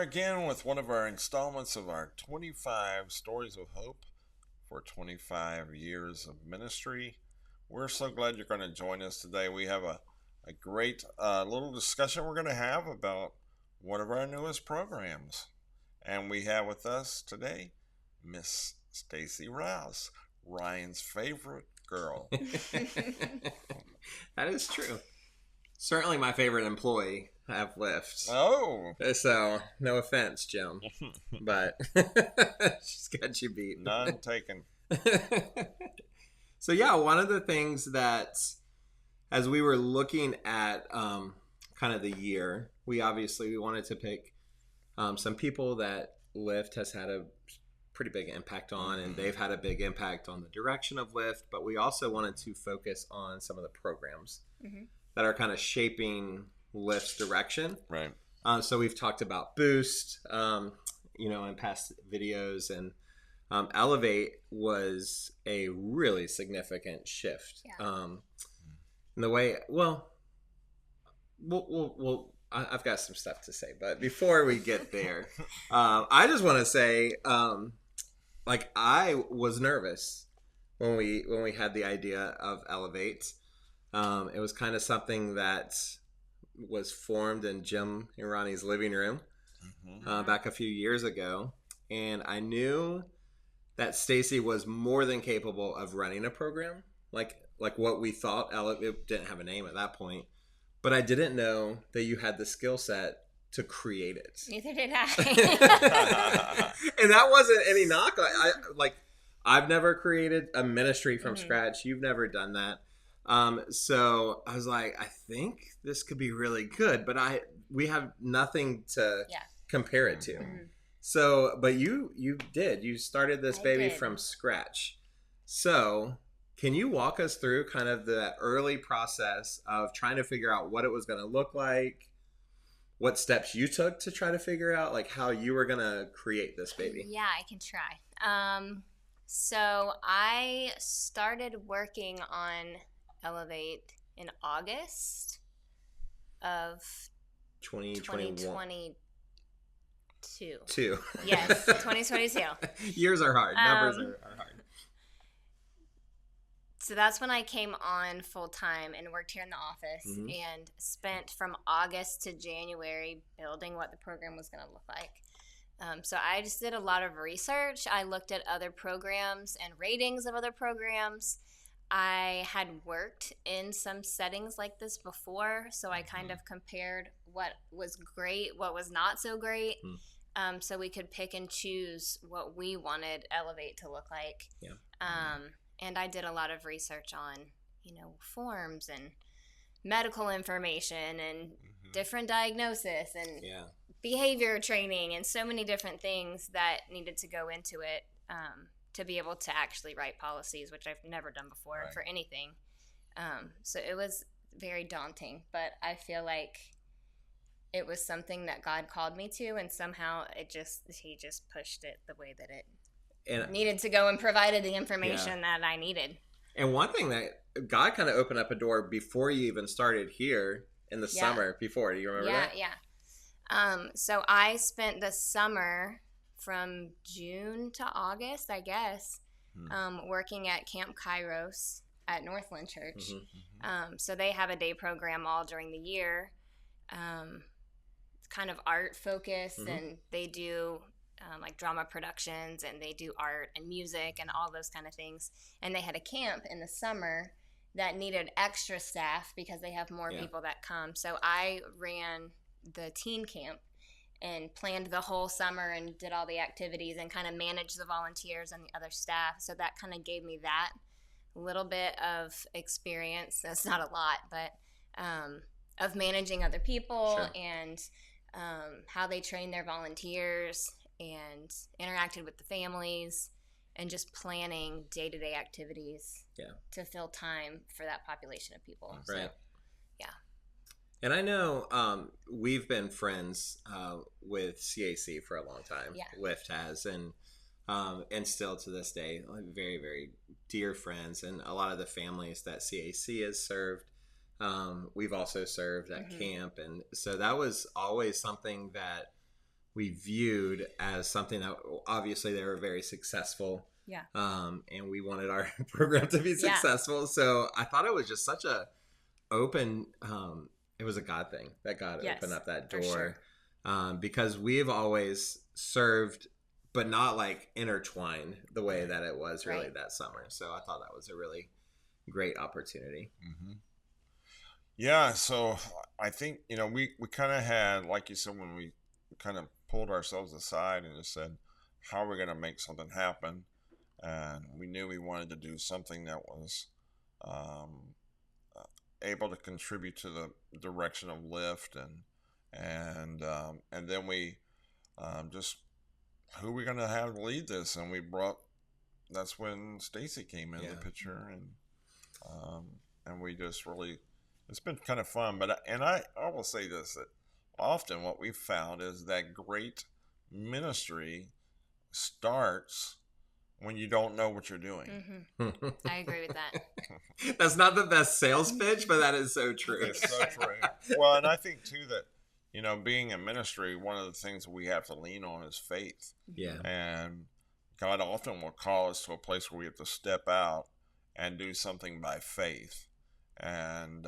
again with one of our installments of our 25 Stories of Hope for 25 years of ministry. We're so glad you're going to join us today. We have a great little discussion we're going to have about one of our newest programs. And we have with us today Miss Stacy Rouse, Ryan's favorite girl. That is true. Certainly my favorite employee at Lyft. Oh. So, no offense, Jim. But she's got you beat. None taken. So, yeah, one of the things that, as we were looking at kind of the year, we wanted to pick some people that Lyft has had a pretty big impact on, and they've had a big impact on the direction of Lyft, but we also wanted to focus on some of the programs that are kind of shaping Lyft's direction. Right. So we've talked about Boost, in past videos, and Elevate was a really significant shift. Yeah. In the way, I've got some stuff to say, but before we get there, I just want to say, I was nervous when we had the idea of Elevate. It was kind of something that was formed in Jim and Ronnie's living room back a few years ago, and I knew that Stacy was more than capable of running a program like what we thought. It didn't have a name at that point, but I didn't know that you had the skill set to create it. Neither did I. And that wasn't any knock. I've never created a ministry from scratch. You've never done that. So I was like, I think this could be really good, but we have nothing to compare it to. So, but you started this baby from scratch. So can you walk us through kind of the early process of trying to figure out what it was going to look like, what steps you took to try to figure out like how you were going to create this baby? Yeah, I can try. So I started working on Elevate in August of 2022. Yes, 2022. Years are hard. Numbers are hard. So that's when I came on full time and worked here in the office and spent from August to January building what the program was going to look like. So I just did a lot of research. I looked at other programs and ratings of other programs. I had worked in some settings like this before, so I kind of compared what was great, what was not so great, so we could pick and choose what we wanted Elevate to look like. Yeah. And I did a lot of research on, forms and medical information and different diagnosis and behavior training and so many different things that needed to go into it to be able to actually write policies, which I've never done before for anything. So it was very daunting, but I feel like it was something that God called me to, and somehow He just pushed it the way that it needed to go and provided the information that I needed. And one thing that God kind of opened up a door before you even started here in the summer before. Do you remember that? Yeah. So I spent the summer from June to August, I guess, working at Camp Kairos at Northland Church. So they have a day program all during the year. It's kind of art focused, and they do like drama productions, and they do art and music and all those kind of things. And they had a camp in the summer that needed extra staff because they have more people that come. So I ran the teen camp and planned the whole summer and did all the activities and kind of managed the volunteers and the other staff. So that kind of gave me that little bit of experience. That's not a lot, but of managing other people and how they train their volunteers and interacted with the families and just planning day-to-day activities to fill time for that population of people. Right. So, and I know we've been friends with CAC for a long time. Yeah. Lyft has, and still to this day, very, very dear friends. And a lot of the families that CAC has served, we've also served at camp. And so that was always something that we viewed as something that obviously they were very successful. Yeah. And we wanted our program to be successful. So I thought it was just such a open, it was a God thing that God opened up that door. Sure. Because we've always served, but not like intertwined the way that it was really that summer. So I thought that was a really great opportunity. Mm-hmm. Yeah. So I think, we kind of had, like you said, when we kind of pulled ourselves aside and just said, how are we going to make something happen? And we knew we wanted to do something that was able to contribute to the direction of Lift, and then we just who we going to have lead this, and that's when Stacy came in the picture, and we just really, it's been kind of fun. But I will say this, that often what we've found is that great ministry starts when you don't know what you're doing. Mm-hmm. I agree with that. That's not the best sales pitch, but that is so true. It's so true. Well, and I think too that, being in ministry, one of the things we have to lean on is faith. Yeah. And God often will call us to a place where we have to step out and do something by faith. And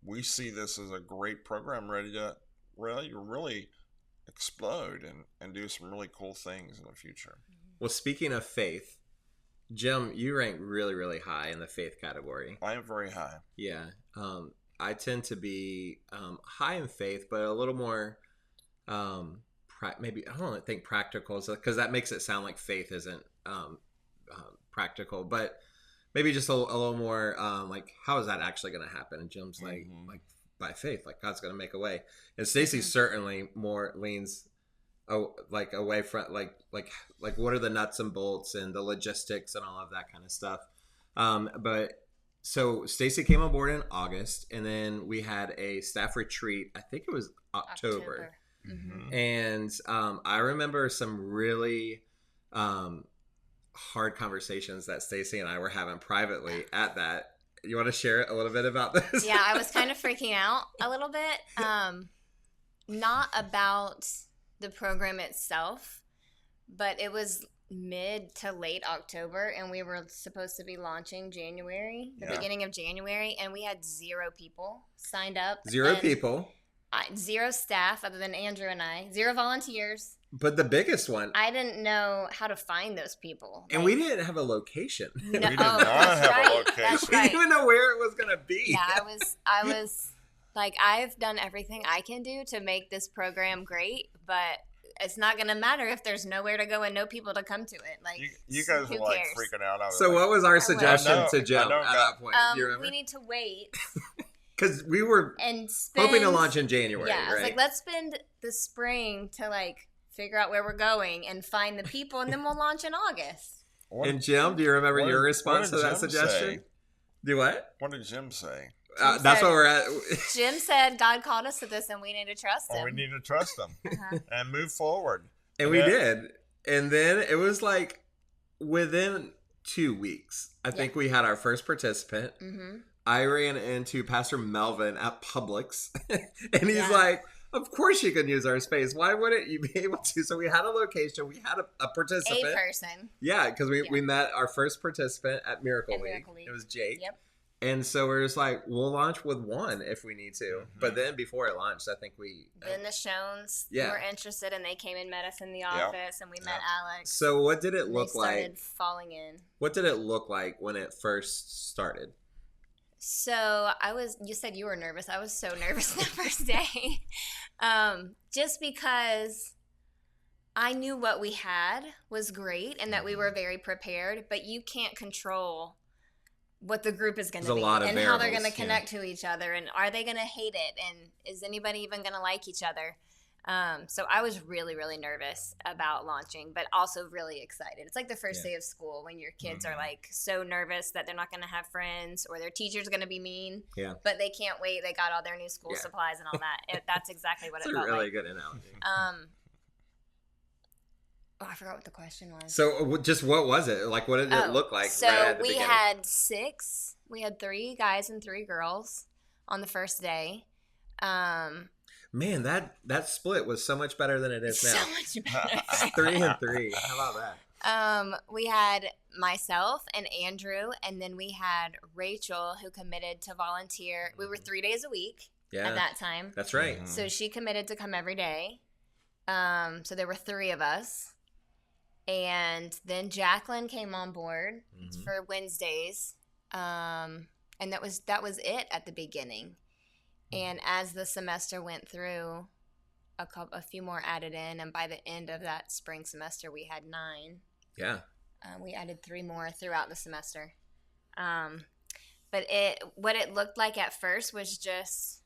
we see this as a great program ready to really explode and do some really cool things in the future. Well, speaking of faith, Jim, you rank really, really high in the faith category. I am very high. Yeah. I tend to be high in faith, but a little more maybe, I don't think practical, because that makes it sound like faith isn't practical, but maybe just a little more like, how is that actually going to happen? And Jim's like by faith, like God's going to make a way. And Stacy certainly more leans away from like what are the nuts and bolts and the logistics and all of that kind of stuff. But so Stacy came on board in August, and then we had a staff retreat. I think it was October. Mm-hmm. And I remember some really hard conversations that Stacy and I were having privately at that. You want to share a little bit about this? Yeah, I was kind of freaking out a little bit. Not about the program itself, but it was mid to late October, and we were supposed to be launching the beginning of January, and we had 0 people signed up. 0 people. 0 staff other than Andrew and I. 0 volunteers. But the biggest one. I didn't know how to find those people. And we didn't have a location. No, we did not have a location. That's We didn't even know where it was going to be. Yeah, I was like, I've done everything I can do to make this program great, but it's not going to matter if there's nowhere to go and no people to come to it. Like, you guys were like cares? freaking out. So what was our suggestion to Jim at that point? Do you remember? We need to wait. Because we were hoping to launch in January. Yeah, I was right? like, let's spend the spring to figure out where we're going and find the people, and then we'll launch in August. And Jim, do you remember your response to that suggestion? Say? Do what? What did Jim say? That's what we're at. Jim said God called us to this, and we need to trust him. We need to trust him and move forward. And we did. And then it was like within 2 weeks, I think we had our first participant. Mm-hmm. I ran into Pastor Melvin at Publix, and he's like, of course you can use our space. Why wouldn't you be able to? So we had a location. We had a participant. A person. Yeah, because we met our first participant at Miracle League. It was Jake. Yep. And so we're just like, we'll launch with one if we need to. Mm-hmm. But then before it launched, I think Then the Shones were interested, and they came and met us in the office, and we met Alex. So what did it look like? Started falling in. What did it look like when it first started? So you said you were nervous. I was so nervous the first day. Just because I knew what we had was great and that we were very prepared, but you can't control what the group is going to be and how they're going to connect to each other, and are they going to hate it, and is anybody even going to like each other? So I was really, really nervous about launching, but also really excited. It's like the first day of school when your kids are like so nervous that they're not going to have friends or their teacher's going to be mean, but they can't wait. They got all their new school supplies and all that. That's exactly what it felt like. That's a really good analogy. I forgot what the question was. So just what was it? Like, what did it look like? So we had 6. We had 3 guys and 3 girls on the first day. Man, that split was so much better than it is now. So much better. 3-3. How about that? We had myself and Andrew, and then we had Rachel, who committed to volunteer. We were 3 days a week at that time. That's right. So she committed to come every day. So there were 3 of us. And then Jacqueline came on board for Wednesdays. And that was it at the beginning. And as the semester went through, a few more added in, and by the end of that spring semester, we had 9. Yeah. We added 3 more throughout the semester. But what it looked like at first was just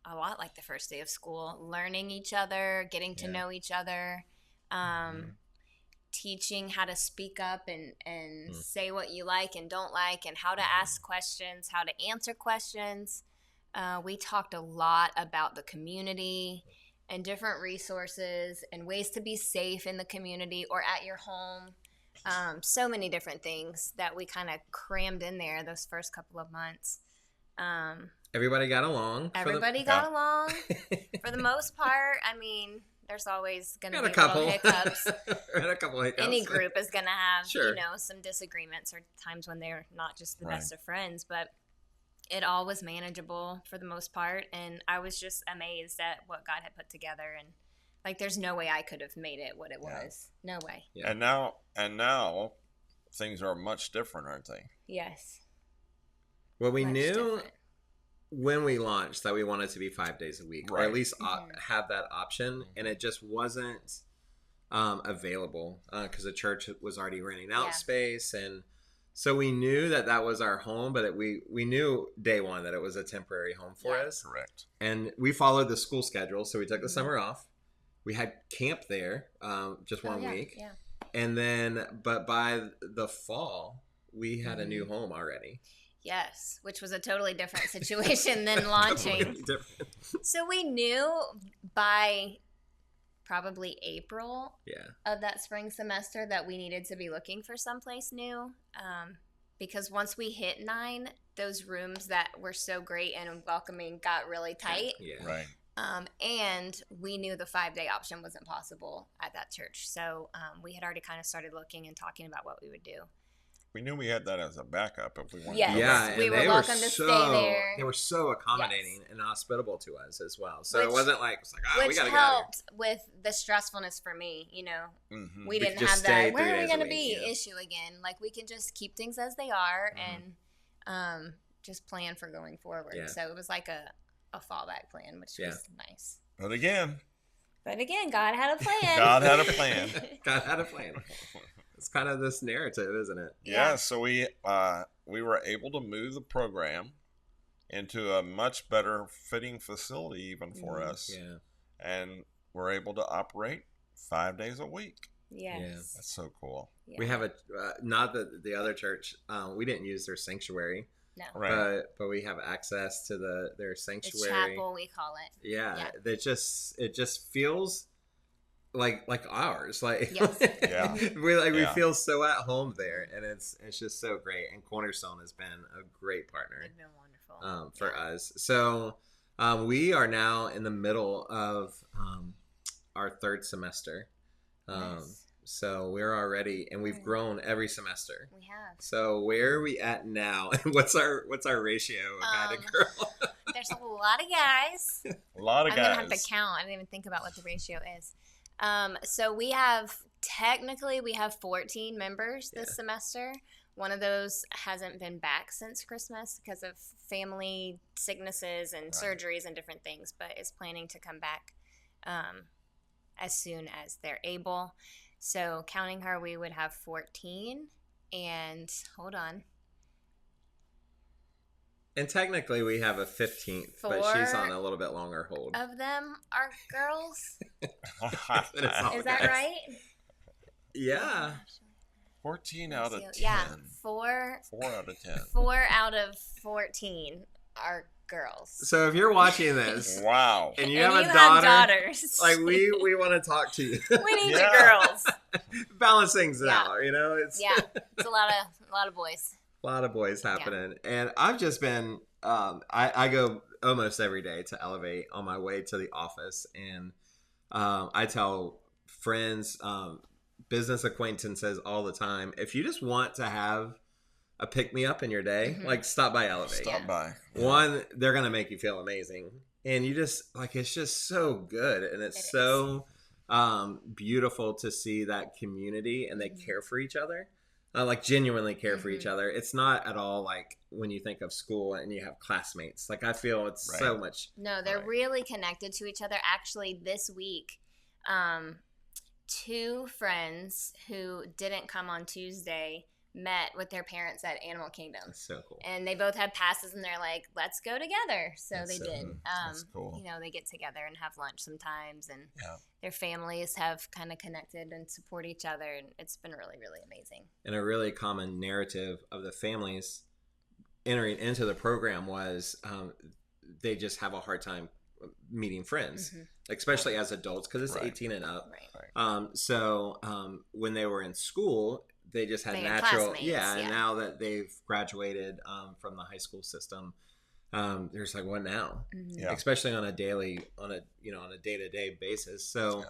a lot like the first day of school, learning each other, getting to know each other, teaching how to speak up and say what you like and don't like, and how to ask questions, how to answer questions. We talked a lot about the community and different resources and ways to be safe in the community or at your home. So many different things that we kind of crammed in there those first couple of months. Everybody got along. Everybody got along for the most part. I mean, there's always going to be little hiccups. Had a couple hiccups. Any group is going to have, Sure. some disagreements or times when they're not just the best of friends, but it all was manageable for the most part, and I was just amazed at what God had put together, and like there's no way I could have made it what it was. No way. Yeah. And now things are much different, aren't they? Yes. Well, we Much knew different. when we launched that we wanted to be 5 days a week, or Right. at least have that option, and it just wasn't available because the church was already renting out space, and so we knew that was our home, but we knew day one that it was a temporary home for us. Correct. And we followed the school schedule, so we took the summer off. We had camp there just one week, and then but by the fall we had a new home already. Yes, which was a totally different situation than launching. Completely different. So we knew by probably April of that spring semester that we needed to be looking for someplace new, because once we hit 9, those rooms that were so great and welcoming got really tight. Yeah. Right. And we knew the 5-day option wasn't possible at that church. So we had already kind of started looking and talking about what we would do. We knew we had that as a backup if we wanted Yes. to. Yeah, We and were they welcome to stay there. They were so accommodating and hospitable to us as well. So Which- it wasn't like it's like, we Which gotta get out of helped with the stressfulness for me, Mhm. We We didn't could just have that, stay 3 where are we days a going to week, be yeah. issue again. Like, we can just keep things as they are and just plan for going forward. Yeah. So it was like a fallback plan, which was nice. But again, God had a plan. God had a plan. God had a plan. It's kind of this narrative, isn't it? Yeah, so we were able to move the program into a much better fitting facility even for us. Yeah. And we're able to operate 5 days a week. Yes. That's so cool. Yeah. We have a not that the other church. We didn't use their sanctuary, No. Right. but we have access to their The sanctuary. chapel, we call it. Yeah, it just feels like ours. Like Yes. Yeah. we Yeah. feel so at home there, and it's just so great. And Cornerstone has been a great partner It's been wonderful. for us. So we are now in the middle of our 3rd semester. Yes. So we're already, and we've grown every semester. We have. So where are we at now? And what's our ratio of guy to girl? There's a lot of guys. A lot of I'm guys. gonna have to count. I didn't even think about what the ratio is. So we have 14 members this semester. One of those hasn't been back since Christmas because of family sicknesses and surgeries and different things, but is planning to come back as soon as they're able. So counting her, we would have 14. And hold on. And technically we have a 15th, but she's on a little bit longer hold. Of them are girls. Is that guys. right? Yeah. 14 out of 10. Yeah, 4 out of 10. 4 out of 14 are girls. So if you're watching this Wow. and you And have you a daughter, daughters. like we want to talk to you. We need Yeah. you girls. Balance things Yeah. out, it's Yeah, it's a lot of boys. a lot of boys happening. And I've just been I go almost every day to Elevate on my way to the office, and I tell friends, business acquaintances all the time, if you just want to have a pick me up in your day, like stop by Elevate. Stop by. One, they're gonna make you feel amazing, and you just like it's just so good, and it's so beautiful to see that community, and they care for each other. Like genuinely care for each other. It's not at all like when you think of school and you have classmates. Like I feel it's so much. No, they're really connected to each other. Actually, this week, 2 friends who didn't come on Tuesday met with their parents at Animal Kingdom. That's so cool. And they both had passes, and they're like, let's go together. So That's they so did. cool. That's cool. You know, they get together and have lunch sometimes, and their families have kind of connected and support each other, and it's been really, really amazing. And a really common narrative of the families entering into the program was they just have a hard time meeting friends, especially as adults, because it's 18 and up. So when they were in school, they just had natural, and now that they've graduated from the high school system, there's like, what now? Especially on a day-to-day basis. So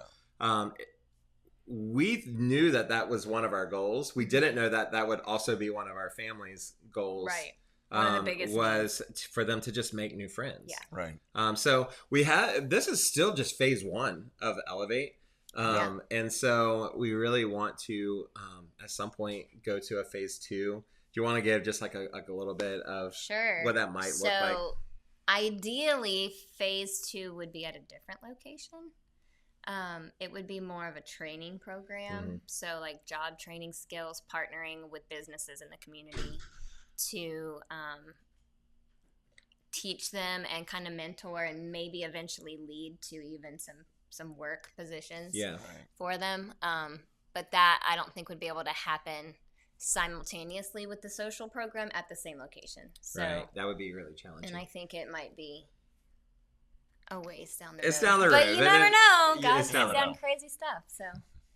we knew that was one of our goals. We didn't know that would also be one of our family's goals. Right. One of the biggest was for them to just make new friends. Yeah. Right. So this is still just phase 1 of Elevate. And so we really want to at some point go to a phase 2. Do you want to give just like a little bit of what that might look like? So ideally phase 2 would be at a different location. It would be more of a training program. So like job training skills, partnering with businesses in the community to teach them and kind of mentor and maybe eventually lead to even some work positions for them. But that I don't think would be able to happen simultaneously with the social program at the same location. So that would be really challenging. And I think it might be a ways down the road. It's down the road. But you never know. God's done crazy stuff. So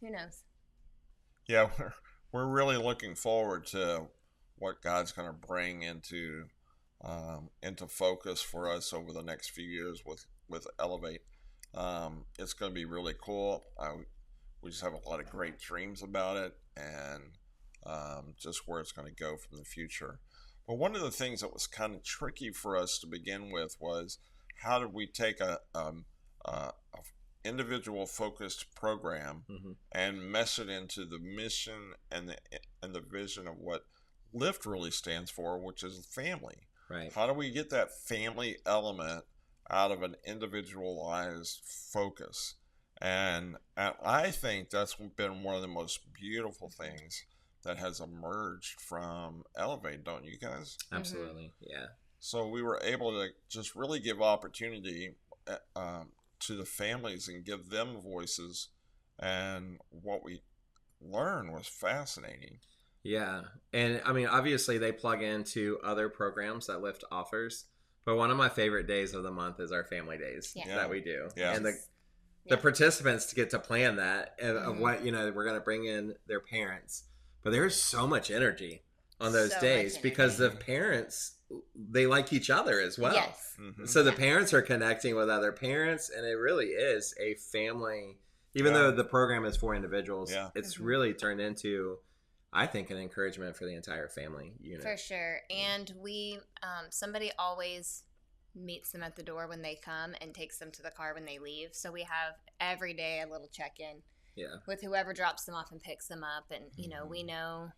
who knows? Yeah, we're really looking forward to what God's going to bring into focus for us over the next few years with Elevate. It's going to be really cool. We just have a lot of great dreams about it, and just where it's going to go from the future. But one of the things that was kind of tricky for us to begin with was how did we take a individual focused program and mesh it into the mission and the vision of what LIFT really stands for, which is family. Right. How do we get that family element out of an individualized focus? And I think that's been one of the most beautiful things that has emerged from Elevate, don't you guys? Absolutely, yeah. So we were able to just really give opportunity to the families and give them voices, and what we learned was fascinating. Yeah, and I mean, obviously they plug into other programs that LIFT offers, but one of my favorite days of the month is our family days that we do. Yeah. And the participants get to plan that of what, we're going to bring in their parents, but there's so much energy on those days because the parents, they like each other as well. Yes. So the parents are connecting with other parents, and it really is a family, even though the program is for individuals, it's really turned into, I think, an encouragement for the entire family unit. For sure. And we, somebody always meets them at the door when they come and takes them to the car when they leave. So we have every day a little check-in with whoever drops them off and picks them up. And, we know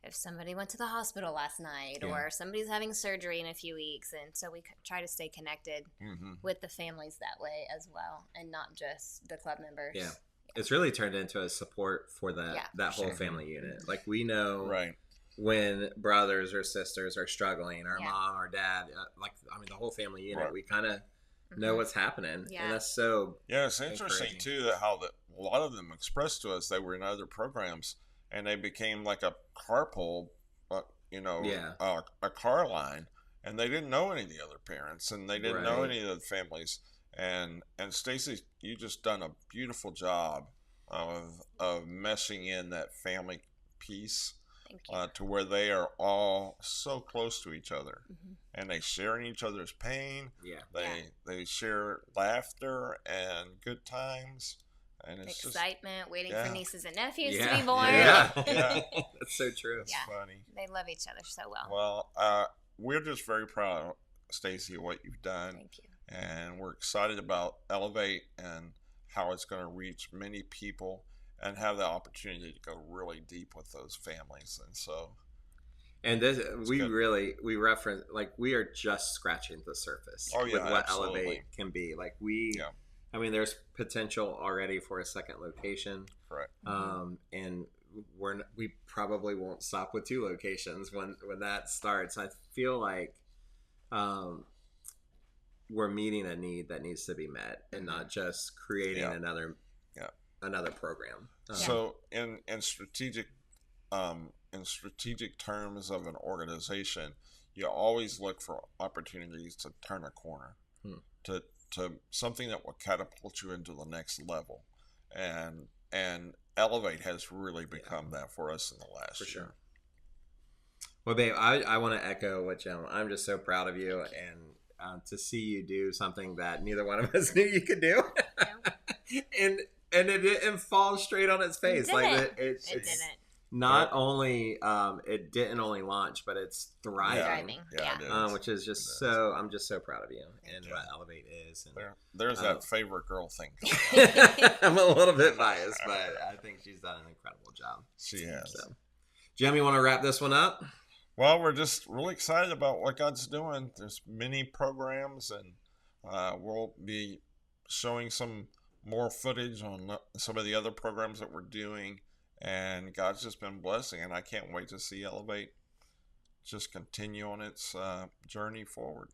if somebody went to the hospital last night or somebody's having surgery in a few weeks. And so we try to stay connected with the families that way as well, and not just the club members. Yeah. It's really turned into a support for that whole family unit. Like we know when brothers or sisters are struggling, or mom or dad, the whole family unit, we kind of know what's happening. Yeah. And that's so it's interesting too that how a lot of them expressed to us they were in other programs and they became like a carpool, a car line, and they didn't know any of the other parents, and they didn't know any of the families. And Stacy, you just done a beautiful job of meshing in that family piece. Thank you. to where they are all so close to each other, Mhm. and they share in each other's pain. Yeah. They share laughter and good times, and it's Excitement, waiting yeah. for nieces and nephews Yeah. to be born. Yeah. Yeah. That's so true. It's Yeah. funny. They love each other so well. Well, we're just very proud, Stacy, of what you've done, Thank you. and we're excited about Elevate and how it's going to reach many people and have the opportunity to go really deep with those families. And so, And this, good. we reference, like, we are just scratching the surface Oh, yeah, with what absolutely. Elevate can be. Like, Yeah. I mean, there's potential already for a second location. Correct. And we probably won't stop with 2 locations when that starts. I feel like, we're meeting a need that needs to be met, and not just creating Yeah. another program. So, in strategic terms of an organization, you always look for opportunities to turn a corner, to something that will catapult you into the next level, and Elevate has really become that for us in the last For year. sure. Well, babe, I want to echo what Jim. I'm just so proud of you, and to see you do something that neither one of us knew you could do, and it didn't fall straight on its face. It Like didn't. it's It didn't. not only it didn't only launch, but it's thriving. Thriving. Yeah, it is. Which is It just is. so. I'm just so proud of you and Yeah. what Elevate is. And There's that favorite girl thing. I'm a little bit biased, but I think she's done an incredible job. She has. So, Jim, you want to wrap this one up? Well, we're just really excited about what God's doing. There's many programs, and we'll be showing some more footage on some of the other programs that we're doing. And God's just been blessing, and I can't wait to see Elevate just continue on its journey forward.